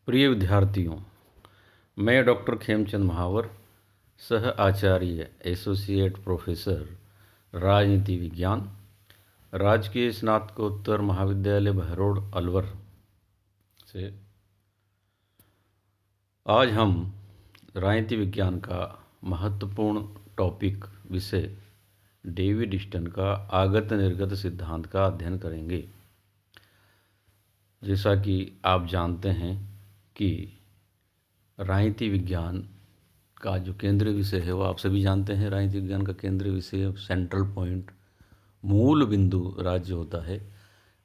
प्रिय विद्यार्थियों, मैं डॉक्टर खेमचंद महावर, सह आचार्य एसोसिएट प्रोफेसर राजनीति विज्ञान, राजकीय स्नातकोत्तर महाविद्यालय बहरोड अलवर से आज हम राजनीति विज्ञान का महत्वपूर्ण टॉपिक विषय डेविड ईस्टन का आगत निर्गत सिद्धांत का अध्ययन करेंगे। जैसा कि आप जानते हैं कि राजनीति विज्ञान का जो केंद्रीय विषय है वो आप सभी जानते हैं। राजनीति विज्ञान का केंद्रीय विषय, सेंट्रल पॉइंट, मूल बिंदु राज्य होता है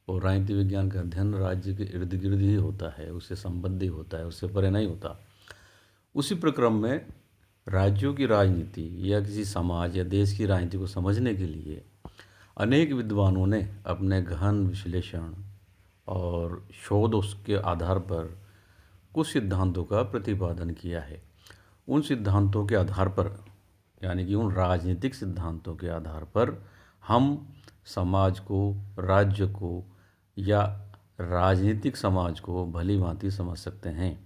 और राजनीति विज्ञान का अध्ययन राज्य के इर्द गिर्द ही होता है, उससे संबंधी होता है, उससे परे नहीं होता। उसी प्रक्रम में राज्यों की राजनीति या किसी समाज या देश की राजनीति को समझने के लिए अनेक विद्वानों ने अपने गहन विश्लेषण और शोध उसके आधार पर कुछ सिद्धांतों का प्रतिपादन किया है। उन सिद्धांतों के आधार पर, यानी कि उन राजनीतिक सिद्धांतों के आधार पर हम समाज को, राज्य को या राजनीतिक समाज को भली भांति समझ सकते हैं।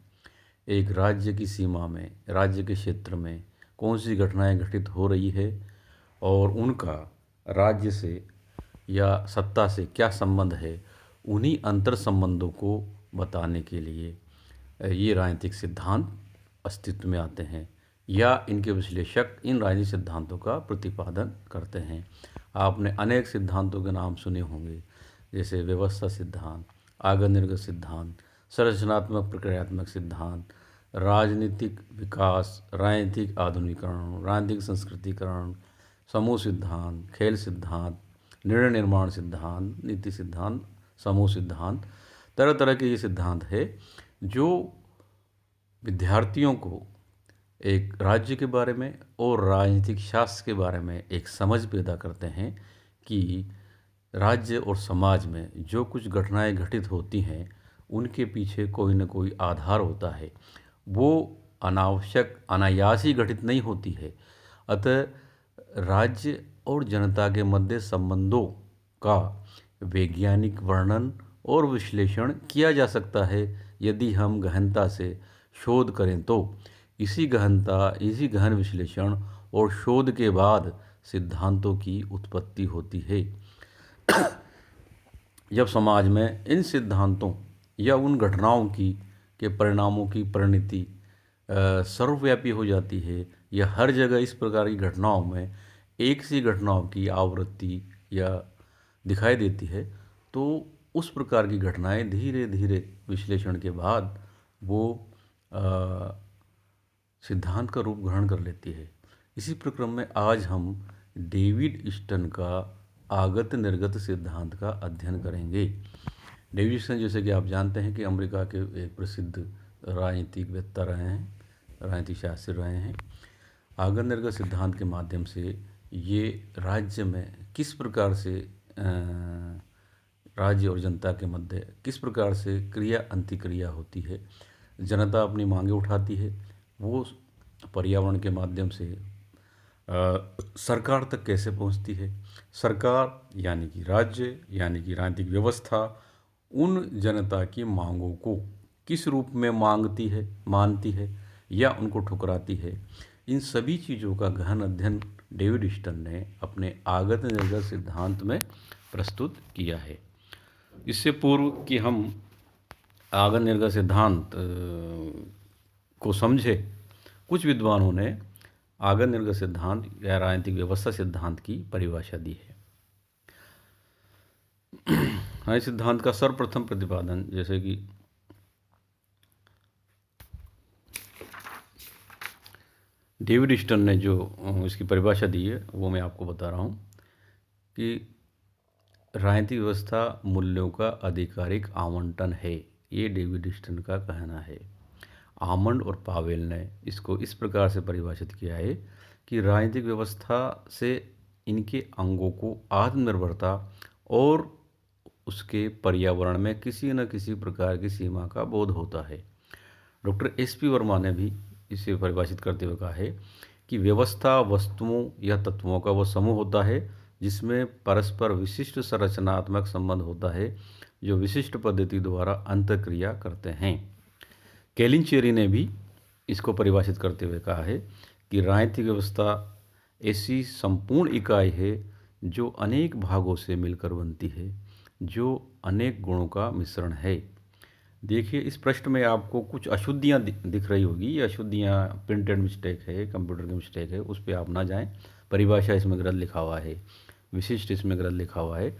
एक राज्य की सीमा में, राज्य के क्षेत्र में कौन सी घटनाएं घटित हो रही है और उनका राज्य से या सत्ता से क्या संबंध है, उन्हीं अंतर संबंधों को बताने के लिए ये राजनीतिक सिद्धांत अस्तित्व में आते हैं या इनके विश्लेषक इन राजनीतिक सिद्धांतों का प्रतिपादन करते हैं। आपने अनेक सिद्धांतों के नाम सुने होंगे, जैसे व्यवस्था सिद्धांत, आगत निर्गत सिद्धांत, संरचनात्मक प्रक्रियात्मक सिद्धांत, राजनीतिक विकास, राजनीतिक आधुनिकीकरण, राजनीतिक संस्कृतिकरण, समूह सिद्धांत, खेल सिद्धांत, निर्णय निर्माण सिद्धांत, नीति सिद्धांत, समूह सिद्धांत। तरह तरह के ये सिद्धांत है जो विद्यार्थियों को एक राज्य के बारे में और राजनीतिक शास्त्र के बारे में एक समझ पैदा करते हैं कि राज्य और समाज में जो कुछ घटनाएं घटित होती हैं उनके पीछे कोई न कोई आधार होता है। वो अनावश्यक, अनायास ही घटित नहीं होती है। अतः राज्य और जनता के मध्य संबंधों का वैज्ञानिक वर्णन और विश्लेषण किया जा सकता है यदि हम गहनता से शोध करें तो। इसी गहन विश्लेषण और शोध के बाद सिद्धांतों की उत्पत्ति होती है। जब समाज में इन सिद्धांतों या उन घटनाओं की के परिणामों की परिणति सर्वव्यापी हो जाती है या हर जगह इस प्रकार की घटनाओं में एक सी घटनाओं की आवृत्ति या दिखाई देती है, तो उस प्रकार की घटनाएं धीरे धीरे विश्लेषण के बाद वो सिद्धांत का रूप ग्रहण कर लेती है। इसी प्रक्रम में आज हम डेविड ईस्टन का आगत निर्गत सिद्धांत का अध्ययन करेंगे। डेविड ईस्टन, जैसे कि आप जानते हैं कि अमेरिका के एक प्रसिद्ध राजनीतिकवेत्ता रहे हैं, राजनीतिक शास्त्री रहे हैं। आगत निर्गत सिद्धांत के माध्यम से ये राज्य में किस प्रकार से राज्य और जनता के मध्य किस प्रकार से क्रिया अंतिक्रिया होती है, जनता अपनी मांगें उठाती है, वो पर्यावरण के माध्यम से सरकार तक कैसे पहुंचती है, सरकार यानी कि राज्य यानी कि राजनीतिक व्यवस्था उन जनता की मांगों को किस रूप में मानती है या उनको ठुकराती है। इन सभी चीज़ों का गहन अध्ययन डेविड ईस्टन ने अपने आगत निर्गत सिद्धांत में प्रस्तुत किया है। इससे पूर्व कि हम आगत निर्गत सिद्धांत को समझे, कुछ विद्वानों ने आगत निर्गत सिद्धांत या राजनीतिक व्यवस्था सिद्धांत की परिभाषा दी है। इस सिद्धांत का सर्वप्रथम प्रतिपादन, जैसे कि डेविड ईस्टन ने जो इसकी परिभाषा दी है वो मैं आपको बता रहा हूँ कि राजनीतिक व्यवस्था मूल्यों का आधिकारिक आवंटन है। ये डेविड ईस्टन का कहना है। आमंड और पावेल ने इसको इस प्रकार से परिभाषित किया है कि राजनीतिक व्यवस्था से इनके अंगों को आत्मनिर्भरता और उसके पर्यावरण में किसी न किसी प्रकार की सीमा का बोध होता है। Doctor SP. वर्मा ने भी इसे परिभाषित करते हुए कहा है कि व्यवस्था वस्तुओं या तत्वों का वह समूह होता है जिसमें परस्पर विशिष्ट संरचनात्मक संबंध होता है जो विशिष्ट पद्धति द्वारा अंतःक्रिया करते हैं। कैलिंचेरी ने भी इसको परिभाषित करते हुए कहा है कि राजनीतिक व्यवस्था ऐसी संपूर्ण इकाई है जो अनेक भागों से मिलकर बनती है, जो अनेक गुणों का मिश्रण है। देखिए, इस पृष्ठ में आपको कुछ अशुद्धियाँ दिख रही होगी। ये अशुद्धियाँ प्रिंटेड मिस्टेक है, कंप्यूटर की मिस्टेक है, उस पर आप ना जाएं। परिभाषा इसमें गलत लिखा हुआ है, विशिष्ट इसमें गलत लिखा हुआ है,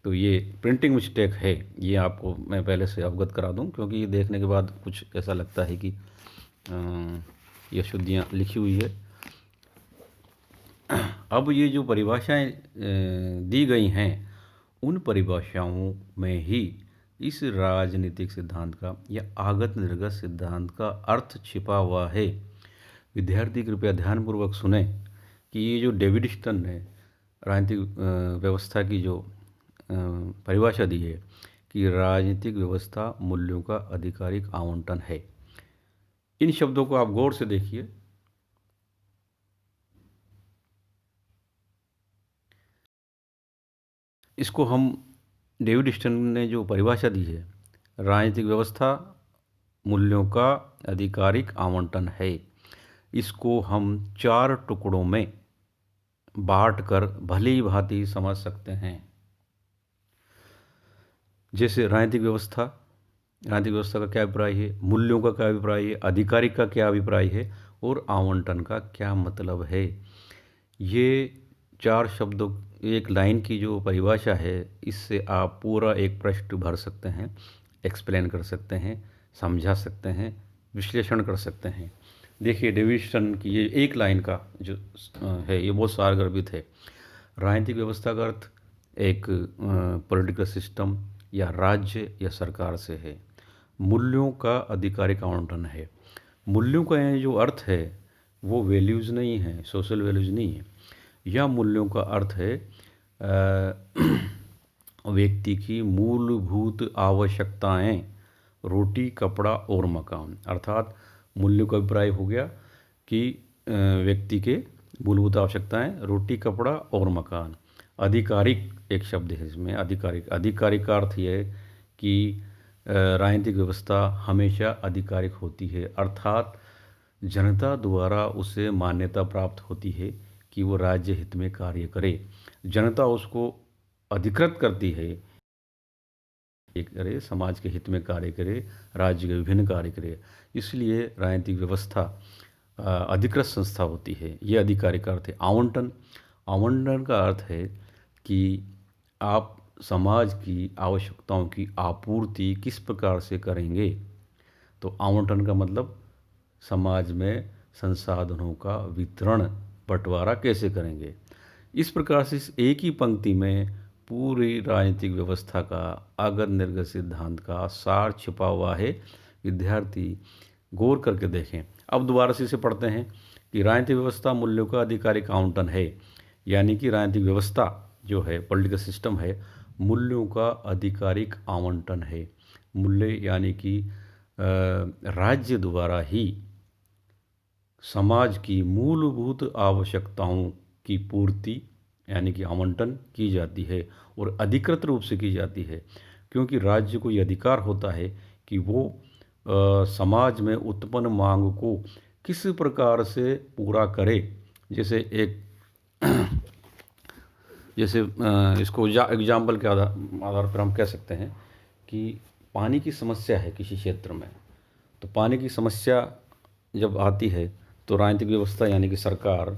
तो ये प्रिंटिंग मिस्टेक है। ये आपको मैं पहले से अवगत करा दूं, क्योंकि ये देखने के बाद कुछ ऐसा लगता है कि ये अशुद्धियाँ लिखी हुई है। अब ये जो परिभाषाएं दी गई हैं, उन परिभाषाओं में ही इस राजनीतिक सिद्धांत का या आगत निर्गत सिद्धांत का अर्थ छिपा हुआ है। विद्यार्थी कृपया ध्यानपूर्वक सुने कि ये जो डेविड स्टन ने राजनीतिक व्यवस्था की जो परिभाषा दी है कि राजनीतिक व्यवस्था मूल्यों का आधिकारिक आवंटन है। इन शब्दों को आप गौर से देखिए। इसको हम डेविड स्टन ने जो परिभाषा दी है, राजनीतिक व्यवस्था मूल्यों का आधिकारिक आवंटन है, इसको हम 4 टुकड़ों में बांटकर भली भांति समझ सकते हैं। जैसे राजनीतिक व्यवस्था का क्या अभिप्राय है, मूल्यों का क्या अभिप्राय है, आधिकारिक का क्या अभिप्राय है और आवंटन का क्या मतलब है। ये 4 शब्दों एक लाइन की जो परिभाषा है, इससे आप पूरा एक पृष्ठ भर सकते हैं, एक्सप्लेन कर सकते हैं, समझा सकते हैं, विश्लेषण कर सकते हैं। देखिए, डेविड स्टन की ये एक लाइन का जो है, ये बहुत सारगर्भित है। राजनीतिक व्यवस्था का अर्थ एक पॉलिटिकल सिस्टम या राज्य या सरकार से है। मूल्यों का आधिकारिक आवंटन है। मूल्यों का ये जो अर्थ है वो वैल्यूज़ नहीं है, सोशल वैल्यूज़ नहीं है। यह मूल्यों का अर्थ है व्यक्ति की मूलभूत आवश्यकताएं, रोटी, कपड़ा और मकान। अर्थात मूल्यों का अभिप्राय हो गया कि व्यक्ति के मूलभूत आवश्यकताएं, रोटी, कपड़ा और मकान। आधिकारिक एक शब्द है इसमें, आधिकारिक का अर्थ यह है कि राजनीतिक व्यवस्था हमेशा आधिकारिक होती है, अर्थात जनता द्वारा उसे मान्यता प्राप्त होती है कि वो राज्य हित में कार्य करे। जनता उसको अधिकृत करती है, करे, समाज के हित में कार्य करे, राज्य के विभिन्न कार्य करे। इसलिए राजनीतिक व्यवस्था अधिकृत संस्था होती है। ये अधिकारी का अर्थ है। आवंटन का अर्थ है कि आप समाज की आवश्यकताओं की आपूर्ति किस प्रकार से करेंगे। तो आवंटन का मतलब समाज में संसाधनों का वितरण, बंटवारा कैसे करेंगे। इस प्रकार से इस एक ही पंक्ति में पूरी राजनीतिक व्यवस्था का आगत निर्गत सिद्धांत का सार छिपा हुआ है। विद्यार्थी गौर करके देखें। अब दोबारा से इसे पढ़ते हैं कि राजनीतिक व्यवस्था मूल्यों का आधिकारिक आवंटन है, यानी कि राजनीतिक व्यवस्था जो है, पॉलिटिकल सिस्टम है, मूल्यों का आधिकारिक आवंटन है। मूल्य यानी कि राज्य द्वारा ही समाज की मूलभूत आवश्यकताओं की पूर्ति यानी कि आवंटन की जाती है और अधिकृत रूप से की जाती है, क्योंकि राज्य को यह अधिकार होता है कि वो समाज में उत्पन्न मांग को किस प्रकार से पूरा करे। जैसे इसको एग्जाम्पल के आधार पर हम कह सकते हैं कि पानी की समस्या है किसी क्षेत्र में, तो पानी की समस्या जब आती है तो राजनीतिक व्यवस्था यानी कि सरकार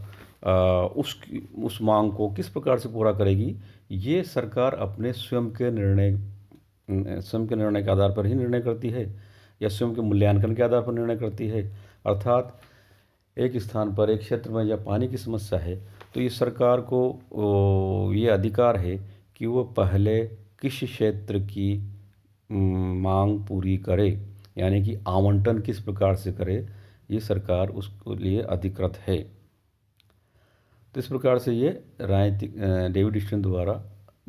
उस मांग को किस प्रकार से पूरा करेगी, ये सरकार अपने स्वयं के निर्णय के आधार पर ही निर्णय करती है या स्वयं के मूल्यांकन के आधार पर निर्णय करती है। अर्थात एक स्थान पर, एक क्षेत्र में जब पानी की समस्या है तो ये सरकार को ये अधिकार है कि वो पहले किस क्षेत्र की मांग पूरी करे, यानी कि आवंटन किस प्रकार से करे, ये सरकार उसके लिए अधिकृत है। तो इस प्रकार से ये राजनीतिक डेविड स्टन द्वारा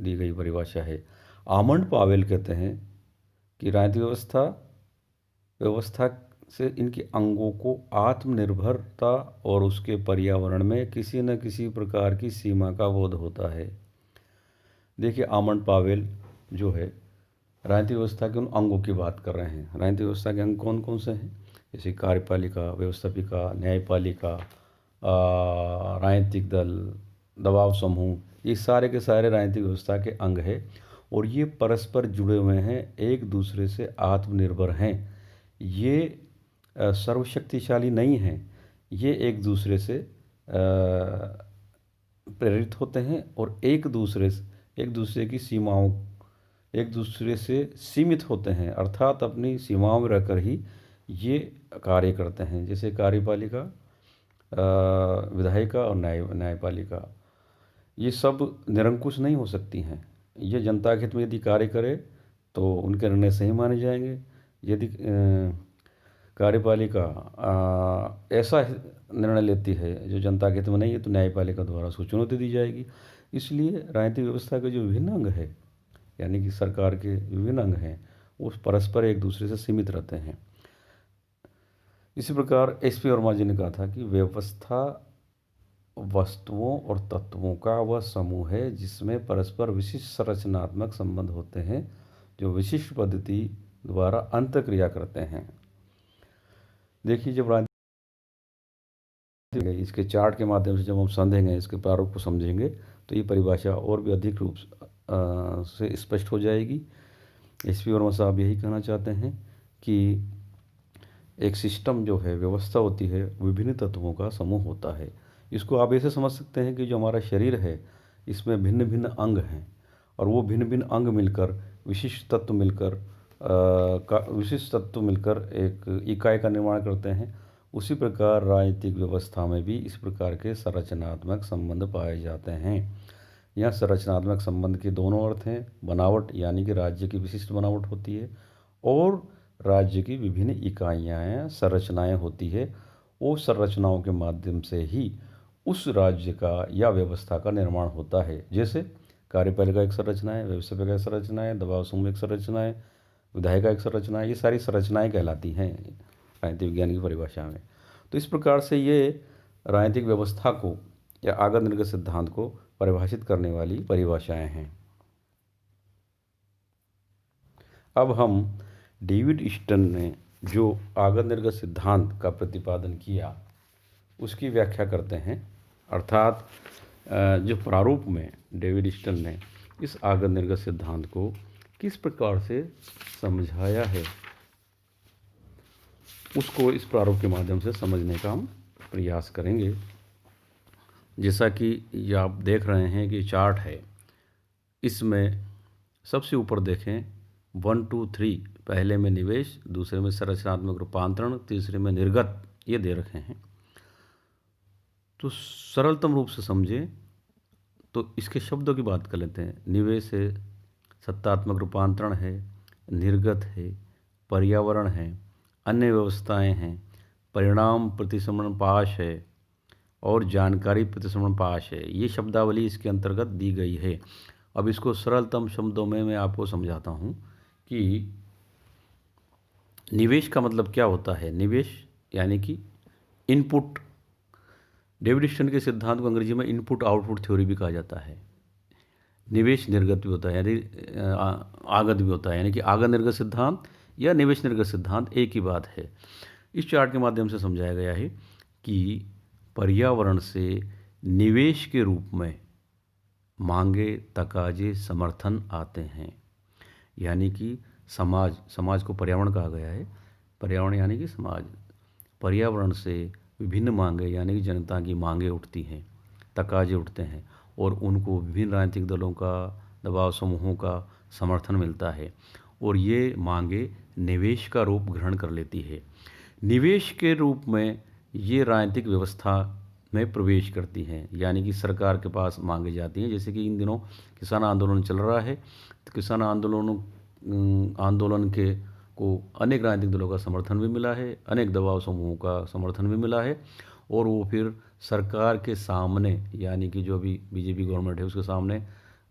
दी गई परिभाषा है। आमंड पावेल कहते हैं कि राजनीतिक व्यवस्था से इनके अंगों को आत्मनिर्भरता और उसके पर्यावरण में किसी न किसी प्रकार की सीमा का बोध होता है। देखिए, आमंड पावेल जो है राजनीतिक व्यवस्था के उन अंगों की बात कर रहे हैं। राजनीतिक व्यवस्था के अंग कौन कौन से हैं? जैसे कार्यपालिका, व्यवस्थापिका, न्यायपालिका, राजनीतिक दल, दबाव समूह, ये सारे के सारे राजनीतिक व्यवस्था के अंग है और ये परस्पर जुड़े हुए हैं, एक दूसरे से आत्मनिर्भर हैं। ये सर्वशक्तिशाली नहीं हैं, ये एक दूसरे से प्रेरित होते हैं और एक दूसरे की सीमाओं, एक दूसरे से सीमित होते हैं, अर्थात अपनी सीमाओं में रहकर ही ये कार्य करते हैं। जैसे कार्यपालिका, विधायिका और न्यायपालिका, ये सब निरंकुश नहीं हो सकती हैं। ये जनता के हित में यदि कार्य करे तो उनके निर्णय सही माने जाएंगे। यदि कार्यपालिका ऐसा निर्णय लेती है जो जनता के हित में नहीं है तो न्यायपालिका द्वारा उसको चुनौती दी जाएगी। इसलिए राजनीतिक व्यवस्था के जो विभिन्न अंग है, यानी कि सरकार के विभिन्न अंग हैं, वो परस्पर एक दूसरे से सीमित रहते हैं। इसी प्रकार एसपी वर्मा जी ने कहा था कि व्यवस्था वस्तुओं और तत्वों का वह समूह है जिसमें परस्पर विशिष्ट संरचनात्मक संबंध होते हैं जो विशिष्ट पद्धति द्वारा अंतःक्रिया करते हैं। देखिए, जब इसके चार्ट के माध्यम से जब हम समझेंगे, इसके प्रारूप को समझेंगे, तो ये परिभाषा और भी अधिक रूप से स्पष्ट हो जाएगी। एसपी वर्मा साहब यही कहना चाहते हैं कि एक सिस्टम जो है, व्यवस्था होती है, विभिन्न तत्वों का समूह होता है। इसको आप ऐसे समझ सकते हैं कि जो हमारा शरीर है, इसमें भिन्न भिन्न अंग हैं और वो भिन्न भिन्न अंग मिलकर, विशिष्ट तत्व मिलकर एक इकाई का निर्माण करते हैं। उसी प्रकार राजनीतिक व्यवस्था में भी इस प्रकार के संरचनात्मक संबंध पाए जाते हैं। यहाँ संरचनात्मक संबंध के दोनों अर्थ हैं। बनावट यानी कि राज्य की विशिष्ट बनावट होती है और राज्य की विभिन्न इकाइयाँ, संरचनाएं होती है। वो संरचनाओं के माध्यम से ही उस राज्य का या व्यवस्था का निर्माण होता है। जैसे कार्यपालिका एक संरचना है, व्यवस्थापिका एक संरचना है, दबाव समूह एक संरचना है, विधायिका एक संरचना है। ये सारी संरचनाएं कहलाती हैं राजनीतिक विज्ञान की परिभाषा में। तो इस प्रकार से ये राजनीतिक व्यवस्था को या आगत निर्गत सिद्धांत को परिभाषित करने वाली परिभाषाएं हैं। अब हम डेविड ईस्टन ने जो आगत निर्गत सिद्धांत का प्रतिपादन किया उसकी व्याख्या करते हैं। अर्थात जो प्रारूप में डेविड ईस्टन ने इस आगत निर्गत सिद्धांत को किस प्रकार से समझाया है, उसको इस प्रारूप के माध्यम से समझने का हम प्रयास करेंगे। जैसा कि ये आप देख रहे हैं कि चार्ट है, इसमें सबसे ऊपर देखें 1, 2, 3, पहले में निवेश, दूसरे में संरचनात्मक रूपांतरण, तीसरे में निर्गत, ये दे रखे हैं। तो सरलतम रूप से समझें तो इसके शब्दों की बात कर लेते हैं। निवेश है, सत्तात्मक रूपांतरण है, निर्गत है, पर्यावरण है, अन्य व्यवस्थाएं हैं, परिणाम प्रतिसमण पाश है और जानकारी प्रतिसमण पाश है। ये शब्दावली इसके अंतर्गत दी गई है। अब इसको सरलतम शब्दों में मैं आपको समझाता हूँ कि निवेश का मतलब क्या होता है। निवेश यानी कि इनपुट। डेविड ईस्टन के सिद्धांत को अंग्रेजी में इनपुट आउटपुट थ्योरी भी कहा जाता है। निवेश निर्गत भी होता है, यानी आगत भी होता है, यानी कि आगत निर्गत सिद्धांत या निवेश निर्गत सिद्धांत एक ही बात है। इस चार्ट के माध्यम से समझाया गया है कि पर्यावरण से निवेश के रूप में मांगे, तकाजे, समर्थन आते हैं। यानी कि समाज को पर्यावरण कहा गया है। पर्यावरण यानी कि समाज। पर्यावरण से विभिन्न मांगे यानी कि जनता की मांगे उठती हैं, तकाजे उठते हैं और उनको विभिन्न राजनीतिक दलों का, दबाव समूहों का समर्थन मिलता है और ये मांगे निवेश का रूप ग्रहण कर लेती है। निवेश के रूप में ये राजनीतिक व्यवस्था में प्रवेश करती हैं, यानी कि सरकार के पास मांगे जाती हैं। जैसे कि इन दिनों किसान आंदोलन चल रहा है, तो किसान आंदोलन के को अनेक राजनीतिक दलों का समर्थन भी मिला है, अनेक दबाव समूहों का समर्थन भी मिला है और वो फिर सरकार के सामने, यानी कि जो भी बीजेपी गवर्नमेंट है उसके सामने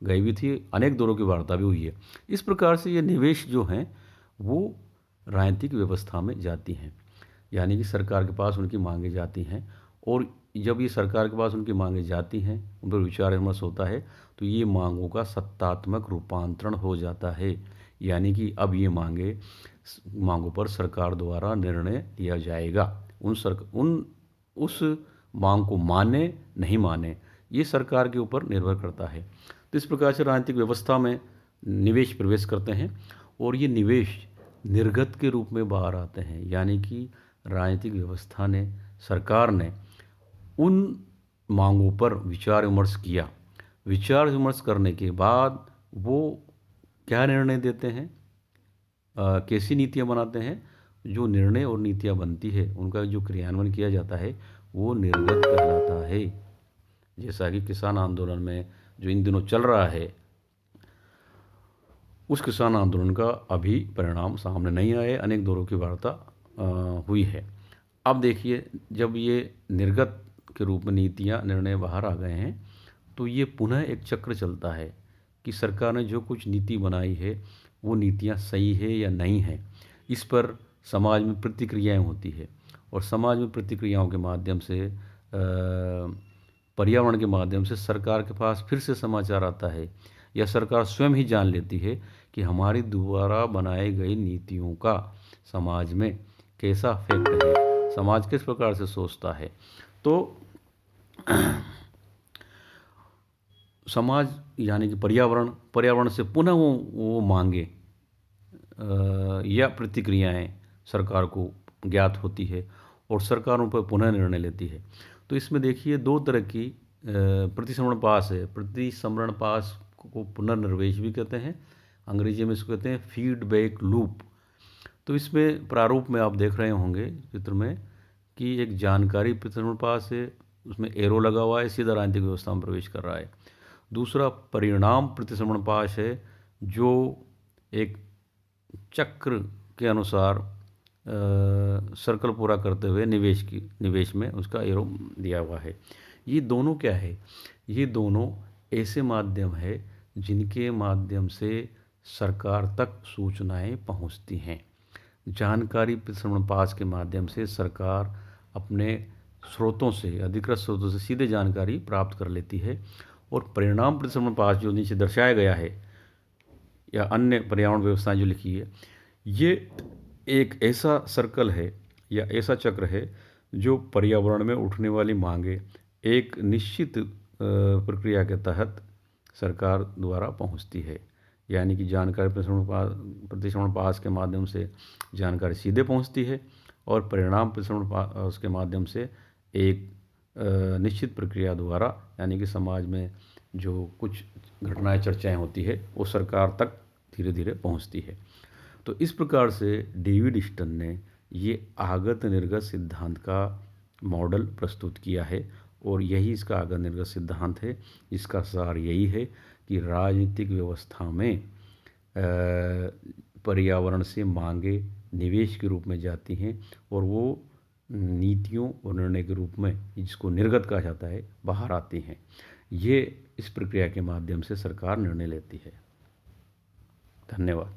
गई भी थी, अनेक दौरों की वार्ता भी हुई है। इस प्रकार से ये निवेश जो हैं वो राजनीतिक व्यवस्था में जाती हैं, यानी कि सरकार के पास उनकी मांगे जाती हैं और जब ये सरकार के पास उनकी मांगे जाती हैं, उन पर विचार विमर्श होता है, तो ये मांगों का सत्तात्मक रूपांतरण हो जाता है। यानी कि अब ये मांगे मांगों पर सरकार द्वारा निर्णय लिया जाएगा। उस मांग को माने नहीं माने, ये सरकार के ऊपर निर्भर करता है। तो इस प्रकार से राजनीतिक व्यवस्था में निवेश प्रवेश करते हैं और ये निवेश निर्गत के रूप में बाहर आते हैं, यानी कि राजनीतिक व्यवस्था ने, सरकार ने उन मांगों पर विचार विमर्श किया। विचार विमर्श करने के बाद वो क्या निर्णय देते हैं, कैसी नीतियाँ बनाते हैं। जो निर्णय और नीतियाँ बनती है उनका जो क्रियान्वयन किया जाता है वो निर्गत कहलाता है। जैसा कि किसान आंदोलन में जो इन दिनों चल रहा है, उस किसान आंदोलन का अभी परिणाम सामने नहीं आए, अनेक दौरों की वार्ता हुई है। अब देखिए, जब ये निर्गत के रूप में नीतियाँ निर्णय बाहर आ गए हैं तो ये पुनः एक चक्र चलता है कि सरकार ने जो कुछ नीति बनाई है वो नीतियाँ सही है या नहीं है। इस पर समाज में प्रतिक्रियाएं होती है और समाज में प्रतिक्रियाओं के माध्यम से, पर्यावरण के माध्यम से सरकार के पास फिर से समाचार आता है, या सरकार स्वयं ही जान लेती है कि हमारी द्वारा बनाई गई नीतियों का समाज में कैसा इफेक्ट है, समाज किस प्रकार से सोचता है। तो समाज यानी कि पर्यावरण से पुनः वो मांगे या प्रतिक्रियाएं सरकार को ज्ञात होती है और सरकार उन पर पुनः निर्णय लेती है। तो इसमें देखिए दो तरह की प्रतिसमरण पास है। प्रतिसमरण पास को पुनर्निर्वेश भी कहते हैं, अंग्रेजी में इसको कहते हैं फीडबैक लूप। तो इसमें प्रारूप में आप देख रहे होंगे चित्र में कि एक जानकारी प्रतिसमरण पास है, उसमें एरो लगा हुआ है, सीधा राजनीतिक व्यवस्था में प्रवेश कर रहा है। दूसरा परिणाम प्रतिसमरण पास है, जो एक चक्र के अनुसार सर्कल पूरा करते हुए निवेश में उसका एरो दिया हुआ है। ये दोनों क्या है? ये दोनों ऐसे माध्यम है जिनके माध्यम से सरकार तक सूचनाएं पहुंचती हैं। जानकारी प्रतिसमरण पास के माध्यम से सरकार अपने स्रोतों से, अधिकृत स्रोतों से सीधे जानकारी प्राप्त कर लेती है। और परिणाम प्रतिसमरण पास जो नीचे दर्शाया गया है या अन्य पर्यावरण व्यवस्थाएं जो लिखी है, ये एक ऐसा सर्कल है या ऐसा चक्र है जो पर्यावरण में उठने वाली मांगे एक निश्चित प्रक्रिया के तहत सरकार द्वारा पहुंचती है। यानी कि जानकारी प्रतिसमरण पास के माध्यम से जानकारी सीधे पहुंचती है और परिणाम प्रतिसमरण पास के माध्यम से एक निश्चित प्रक्रिया द्वारा, यानी कि समाज में जो कुछ घटनाएं चर्चाएं होती है वो सरकार तक धीरे धीरे पहुंचती है। तो इस प्रकार से डेविड स्टन ने ये आगत निर्गत सिद्धांत का मॉडल प्रस्तुत किया है और यही इसका आगत निर्गत सिद्धांत है। इसका सार यही है कि राजनीतिक व्यवस्था में पर्यावरण से मांगे निवेश के रूप में जाती हैं और वो नीतियों और निर्णय के रूप में, जिसको निर्गत कहा जाता है, बाहर आती हैं। ये इस प्रक्रिया के माध्यम से सरकार निर्णय लेती है। धन्यवाद।